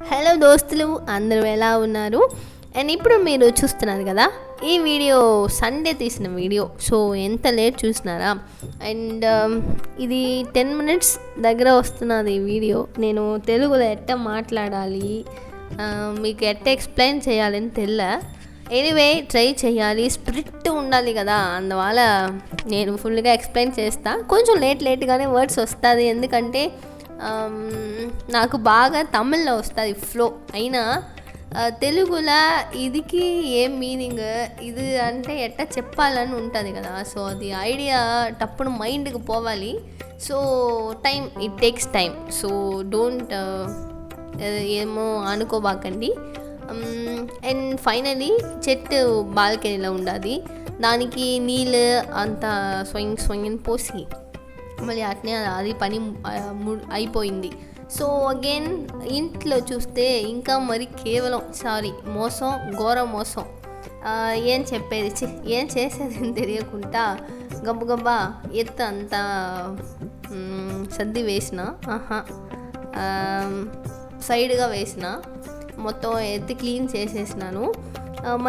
Hello దోస్తులు, అందరూ ఎలా ఉన్నారు? అండ్ ఇప్పుడు మీరు చూస్తున్నారు కదా, ఈ వీడియో సండే తీసిన వీడియో. సో ఎంత లేట్ చూసినారా? అండ్ ఇది 10 minutes దగ్గర వస్తున్నది ఈ వీడియో. నేను తెలుగులో ఎట్ట మాట్లాడాలి, మీకు ఎట్ట ఎక్స్ప్లెయిన్ చేయాలని తెల్ల. ఎనీవే ట్రై చేయాలి, స్పిరిట్ ఉండాలి కదా, అందువల్ల నేను ఫుల్గా ఎక్స్ప్లెయిన్ చేస్తా. కొంచెం లేట్గానే వర్డ్స్ వస్తుంది, ఎందుకంటే నాకు బాగా తమిళ్లో వస్తుంది ఫ్లో. అయినా తెలుగులో ఇదికి ఏం మీనింగ్, ఇది అంటే ఎట్లా చెప్పాలని ఉంటుంది కదా. సో అది ఐడియా టప్పుడు మైండ్కి పోవాలి. So it takes time. So don't ఏమో అనుకోబాకండి. అండ్ ఫైనలీ చెట్టు బాల్కనీలో ఉండాలి, దానికి నీళ్ళు అంతా స్వయం పోసి మళ్ళీ అట్నే అది పని అయిపోయింది. సో అగైన్ ఇంట్లో చూస్తే ఇంకా మరి కేవలం మోసం, ఘోర మోసం. ఏం చెప్పేది, ఏం చేసేది తెలియకుండా గబ్బా ఎత్తు అంతా సర్ది వేసిన, సైడ్గా వేసిన, మొత్తం ఎత్తి క్లీన్ చేసేసినాను.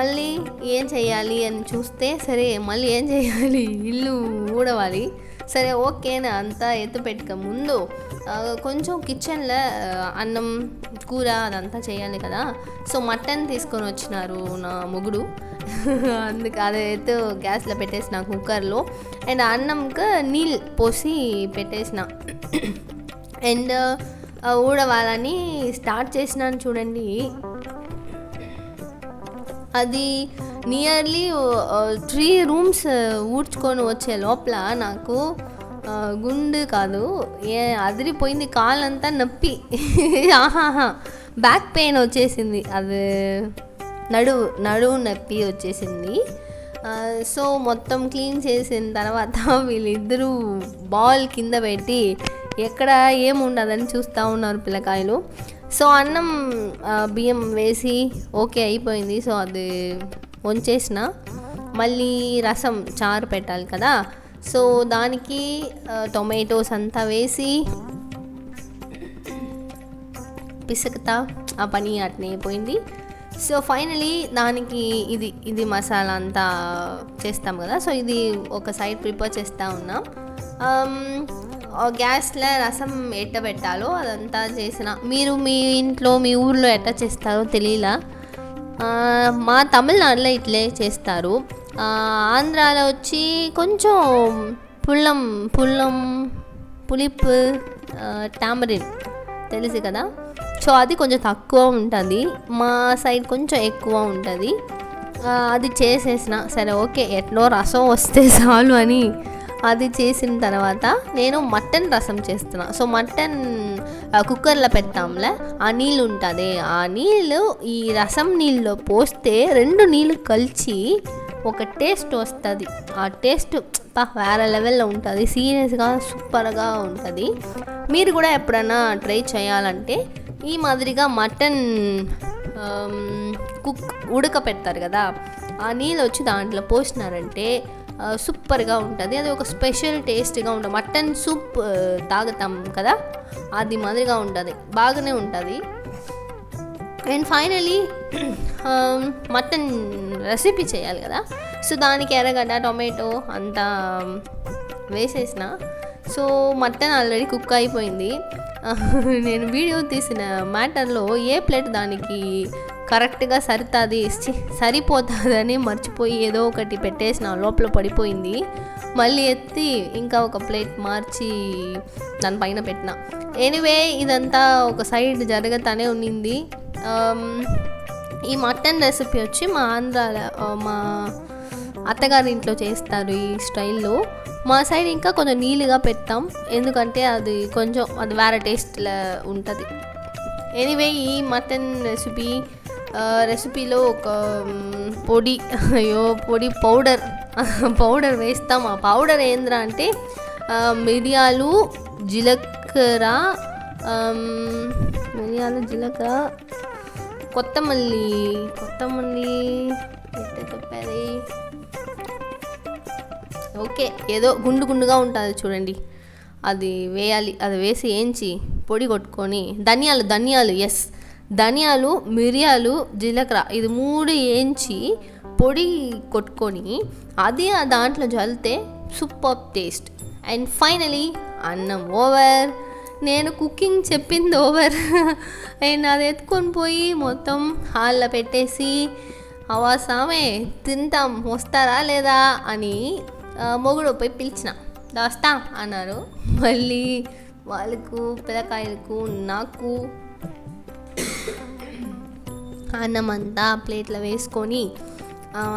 మళ్ళీ ఏం చేయాలి అని చూస్తే, సరే మళ్ళీ ఏం చేయాలి, ఇల్లు ఊడవాలి. సరే ఓకేనా, అంతా ఎత్తు పెట్టుక ముందు కొంచెం కిచెన్లో అన్నం కూర అదంతా చేయాలి కదా. సో మటన్ తీసుకొని వచ్చినారు నా మొగుడు, అందుకు అదే ఎత్తు గ్యాస్లో పెట్టేసిన కుక్కర్లో. అండ్ అన్నంకి నీళ్ళు పోసి పెట్టేసిన. అండ్ ఊడవాలని స్టార్ట్ చేసినాను చూడండి. అది నియర్లీ 3 rooms ఊడ్చుకొని వచ్చే లోపల నాకు గుండు కాదు అదిరిపోయింది, కాలంతా నొప్పి. బ్యాక్ పెయిన్ వచ్చేసింది, అది నడువు నొప్పి వచ్చేసింది. సో మొత్తం క్లీన్ చేసిన తర్వాత వీళ్ళిద్దరూ బాల్ కింద పెట్టి ఎక్కడ ఏముండదని చూస్తూ ఉన్నారు పిల్లకాయలు. సో అన్నం బియ్యం వేసి ఓకే అయిపోయింది. సో అది వంచేసిన. మళ్ళీ రసం చారు పెట్టాలి కదా. సో దానికి టొమాటోస్ అంతా వేసి పిసుకుతా, ఆ పని అట్నే అయిపోయింది. సో ఫైనలీ దానికి ఇది మసాలా అంతా చేస్తాం కదా. సో ఇది ఒక సైడ్ ప్రిపేర్ చేస్తూ ఉన్నాం. గ్యాస్లో రసం ఎట్ట పెట్టాలో అదంతా చేసిన. మీరు మీ ఇంట్లో మీ ఊర్లో ఎట్ట చేస్తారో తెలియలా. మా తమిళనాడులో ఇట్లే చేస్తారు. ఆంధ్రాలో వచ్చి కొంచెం పులిపు టామరిన్ తెలుసు కదా. సో అది కొంచెం తక్కువ ఉంటుంది, మా సైడ్ కొంచెం ఎక్కువ ఉంటుంది. అది చేసేసిన. సరే ఓకే ఎట్నో రసం వస్తే చాలు అని అది చేసిన తర్వాత నేను మటన్ రసం చేస్తున్నా. సో మటన్ కుక్కర్లో పెట్టాంలే, ఆ నీళ్ళు ఉంటుంది, ఆ నీళ్ళు ఈ రసం నీళ్ళలో పోస్తే 2 నీళ్ళు కలిసి ఒక టేస్ట్ వస్తుంది. ఆ టేస్ట్ వేరే లెవెల్లో ఉంటుంది, సీరియస్గా సూపర్గా ఉంటుంది. మీరు కూడా ఎప్పుడైనా ట్రై చేయాలంటే ఈ మాదిరిగా మటన్ ఉడకపెడతారు కదా, ఆ నీళ్ళు వచ్చి దాంట్లో పోసినారంటే సూపర్గా ఉంటుంది. అది ఒక స్పెషల్ టేస్ట్గా ఉంటుంది. మటన్ సూప్ తాగుతాం కదా, అది మాదిరిగా ఉంటుంది, బాగానే ఉంటుంది. అండ్ ఫైనలీ మటన్ రెసిపీ చేయాలి కదా. సో దానికి ఎర్రగడ్డ టొమాటో అంతా వేసేసిన. సో మటన్ ఆల్రెడీ కుక్ అయిపోయింది. నేను వీడియో తీసిన మ్యాటర్లో ఏ ప్లేట్ దానికి కరెక్ట్గా సరిపోతుందని మర్చిపోయి ఏదో ఒకటి పెట్టేసిన, లోపల పడిపోయింది. మళ్ళీ ఎత్తి ఇంకా ఒక ప్లేట్ మార్చి దానిపైన పెట్టిన. ఎనీవే ఇదంతా ఒక సైడ్ జరుగుతూనే ఉన్నింది. ఈ మటన్ రెసిపీ వచ్చి మా ఆంధ్రాలో మా అత్తగారి ఇంట్లో చేస్తారు ఈ స్టైల్లో. మా సైడ్ ఇంకా కొంచెం నీళ్ళుగా పెడతాం, ఎందుకంటే అది వేరే టేస్ట్లో ఉంటుంది. ఎనీవే ఈ మటన్ రెసిపీలో ఒక పొడి పౌడర్ వేస్తాం. ఆ పౌడర్ ఏంద్రా అంటే మిరియాలు జీలకర్ర కొత్తమల్లి చెప్పేది ఓకే, ఏదో గుండుగా ఉంటుంది చూడండి, అది వేయాలి. అది వేసి ఏంచి పొడి కొట్టుకొని ధనియాలు ధనియాలు, మిరియాలు, జీలకర్ర ఇది 3 వేయించి పొడి కొట్టుకొని అది ఆ దాంట్లో చల్లితే సూపర్ టేస్ట్. అండ్ ఫైనలీ అన్నం ఓవర్. నేను కుకింగ్ చెప్పింది ఓవర్. అండ్ అది ఎత్తుకొని పోయి మొత్తం హాల్లో పెట్టేసి అవాసామే తింటాం వస్తారా లేదా అని మొగుడు పోయి పిలిచిన. వస్తా అన్నారు. మళ్ళీ వాళ్ళకు పిల్లకాయలకు నాకు అన్నం అంతా ప్లేట్లో వేసుకొని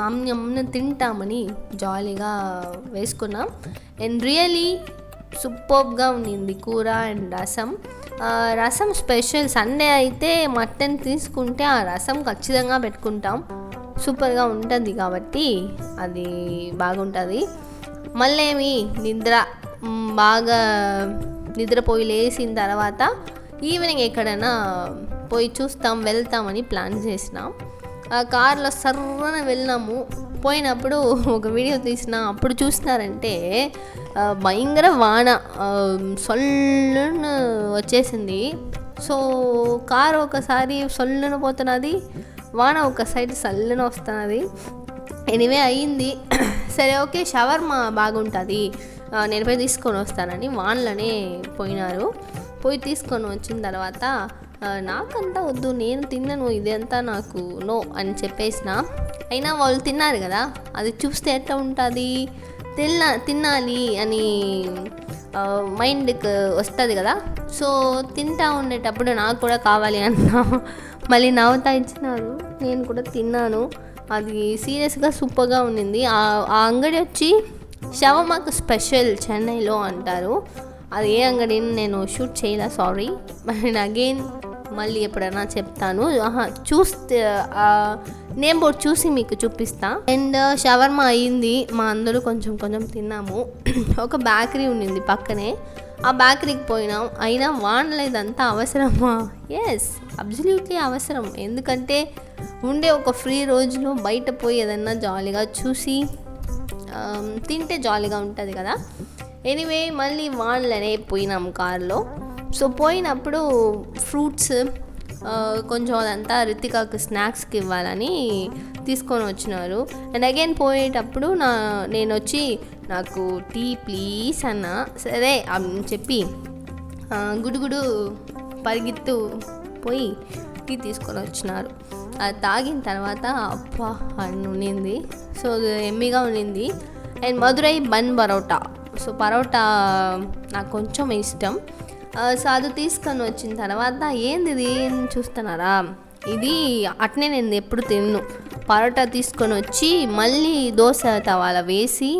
అమ్మ తింటామని జాలీగా వేసుకున్నాం. అండ్ రియలీ సూపర్గా ఉండింది కూర అండ్ రసం. రసం స్పెషల్. సండే అయితే మటన్ తీసుకుంటే ఆ రసం ఖచ్చితంగా పెట్టుకుంటాం. సూపర్గా ఉంటుంది కాబట్టి అది బాగుంటుంది. మళ్ళీ నిద్ర బాగా నిద్రపోయి లేచిన తర్వాత ఈవినింగ్ ఎక్కడైనా పోయి వెళ్తామని ప్లాన్ చేసినాం. కార్లో సర్రన వెళ్ళినాము. పోయినప్పుడు ఒక వీడియో తీసిన అప్పుడు చూసినారంటే భయంకర వాన సొల్లున వచ్చేసింది. సో కారు ఒకసారి సొల్లున పోతున్నది, వాన ఒక సైడ్ సల్లున వస్తున్నది. ఎనివే అయ్యింది. సరే ఓకే షవర్మా బాగుంటుంది నేను పోయి తీసుకొని వస్తానని వాన్లోనే పోయినారు. పోయి తీసుకొని వచ్చిన తర్వాత నాకంతా వద్దు, నేను తిన్నాను, ఇదంతా నాకు నో అని చెప్పేసిన. అయినా వాళ్ళు తిన్నారు కదా, అది చూస్తే ఎట్లా ఉంటుంది, తినాలి అని మైండ్కి వస్తుంది కదా. సో తింటా ఉండేటప్పుడు నాకు కూడా కావాలి అన్నా. మళ్ళీ నవ్వుతా ఇచ్చినారు, నేను కూడా తిన్నాను. అది సీరియస్గా సూపర్గా ఉండింది. ఆ అంగడి వచ్చి షవర్మాకు స్పెషల్ చెన్నైలో అంటారు. అది ఏ అంగడిని నేను షూట్ చేయలే, సారీ. అండ్ అగైన్ మళ్ళీ ఎప్పుడైనా చెప్తాను. చూస్తే నేమ్ బోర్డ్ చూసి మీకు చూపిస్తా. అండ్ షవర్మా అయ్యింది, మా అందరూ కొంచెం కొంచెం తిన్నాము. ఒక బేకరీ ఉండింది పక్కనే, ఆ బేకరీకి పోయినాం. అయినా వానలో ఇదంతా అవసరమా? ఎస్, అబ్సల్యూట్లీ అవసరం. ఎందుకంటే ఉండే ఒక ఫ్రీ రోజులో బయట పోయి ఏదన్నా జాలీగా చూసి తింటే జాలీగా ఉంటుంది కదా. ఎనీవే మళ్ళీ వాన్లోనే పోయినాం కార్లో. సో పోయినప్పుడు ఫ్రూట్స్ కొంచెం అదంతా రితికాకు స్నాక్స్కి ఇవ్వాలని తీసుకొని వచ్చినారు. అండ్ అగైన్ పోయేటప్పుడు నేను వచ్చి నాకు టీ ప్లీజ్ అన్న. సరే అని చెప్పి గుడుగుడు పరిగెత్తు పోయి టీ తీసుకొని వచ్చినారు. అది తాగిన తర్వాత అబ్బా అని ఉండింది. సో ఎమ్మిగా ఉండింది. And Madurai bun parotta. So parotta నాకు కొంచెం ఇష్టం. సో అది తీసుకొని వచ్చిన తర్వాత ఏంది చూస్తున్నారా, ఇది అట్నే నేను ఎప్పుడు తిన్ను. పరోటా తీసుకొని వచ్చి మళ్ళీ దోశ తవాల వేసి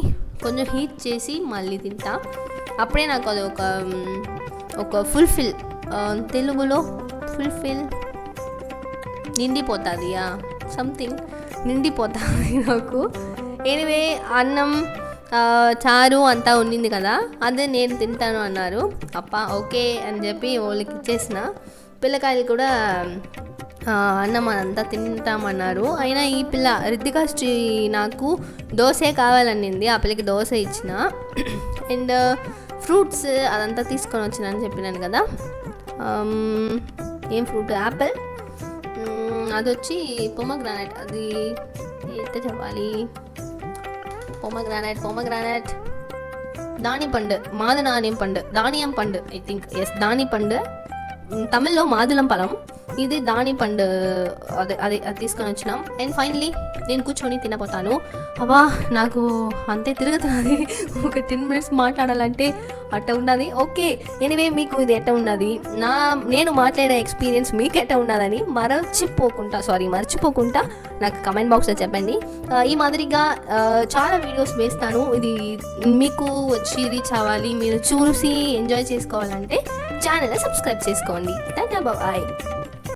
కొంచెం హీట్ చేసి మళ్ళీ తింటా. అప్పుడే నాకు అది ఒక ఫుల్ఫిల్, తెలుగులో ఫుల్ఫిల్ నిండిపోతుంది, సంథింగ్ నిండిపోతుంది నాకు. ఎనివే అన్నం చారు అంతా ఉండింది కదా, అదే నేను తింటాను అన్నారు. ఓకే అని చెప్పి వాళ్ళకి ఇచ్చేసిన. పిల్లకాయలు కూడా అన్నం అదంతా తింటామన్నారు. అయినా ఈ పిల్ల రితికా నాకు దోశే కావాలనింది, ఆ పిల్లకి దోశ ఇచ్చిన. అండ్ ఫ్రూట్స్ అదంతా తీసుకొని వచ్చినానని చెప్పినాను కదా. ఏం ఫ్రూట్? యాపిల్, అది వచ్చి పొమగ్రానైట్, అది ఎంత చెప్పాలి, పొమగ్రానైట్, దానిపండు, దానియం పండు, ఐ థింక్ ఎస్ దానిపండు, తమిళ్లో మాదులం పలం, ఇది దానిపండు, అది తీసుకొని వచ్చినాం. అండ్ ఫైనలీ నేను కూర్చొని తినపోతాను. నాకు అంతే తిరుగుతున్నది. ఒక 10 minutes మాట్లాడాలంటే అట్ట ఉన్నది. ఓకే, ఎనివే మీకు ఇది ఎట్ట ఉన్నది, నేను మాట్లాడే ఎక్స్పీరియన్స్ మీకు ఎట్ట ఉన్నదని మర్చిపోకుండా నాకు కమెంట్ బాక్స్లో చెప్పండి. ఈ మాదిరిగా చాలా వీడియోస్ వేస్తాను. ఇది మీకు వచ్చి రీచ్ అవ్వాలి, మీరు చూసి ఎంజాయ్ చేసుకోవాలంటే ఛానల్ సబ్స్క్రైబ్ చేసుకోండి. టాటా బాయ్.